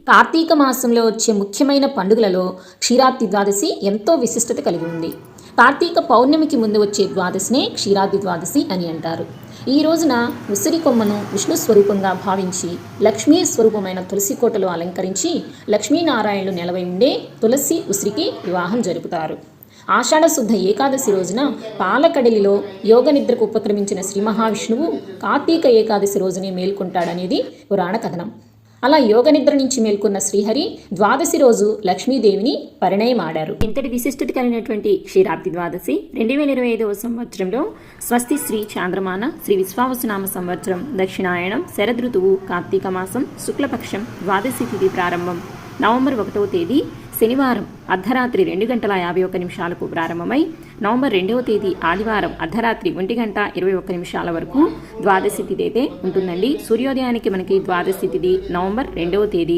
కార్తీక మాసంలో వచ్చే ముఖ్యమైన పండుగలలో క్షీరాబ్ది ద్వాదశి ఎంతో విశిష్టత కలిగి ఉంది. కార్తీక పౌర్ణమికి ముందు వచ్చే ద్వాదశినే క్షీరాబ్ది ద్వాదశి అని అంటారు. ఈ రోజున ఉసిరి కొమ్మను విష్ణు స్వరూపంగా భావించి లక్ష్మీ స్వరూపమైన తులసి కోటలో అలంకరించి లక్ష్మీనారాయణులు నెలవై ఉండే తులసి ఉసిరికి వివాహం జరుపుతారు. ఆషాఢ శుద్ధ ఏకాదశి రోజున పాలకడలిలో యోగ నిద్రకు ఉపక్రమించిన శ్రీ మహావిష్ణువు కార్తీక ఏకాదశి రోజునే మేల్కొంటాడనేది పురాణ కథనం. అలా యోగ నిద్ర నుంచి మేల్కొన్న శ్రీహరి ద్వాదశి రోజు లక్ష్మీదేవిని పరిణయమాడారు. ఇంతటి విశిష్టత కలిగినటువంటి క్షీరాబ్ది ద్వాదశి 2025వ సంవత్సరంలో స్వస్తి శ్రీ చాంద్రమాన శ్రీ విశ్వావసునామ సంవత్సరం దక్షిణాయనం శరదృతువు కార్తీక మాసం శుక్లపక్షం ద్వాదశి తిథి ప్రారంభం నవంబర్ 1వ తేదీ శనివారం అర్ధరాత్రి 2:51 ప్రారంభమై నవంబర్ 2వ తేదీ ఆదివారం అర్ధరాత్రి 1:21 వరకు ద్వాదశి తిథి అయితే ఉంటుందండి. సూర్యోదయానికి మనకి ద్వాదశి తిథి నవంబర్ 2వ తేదీ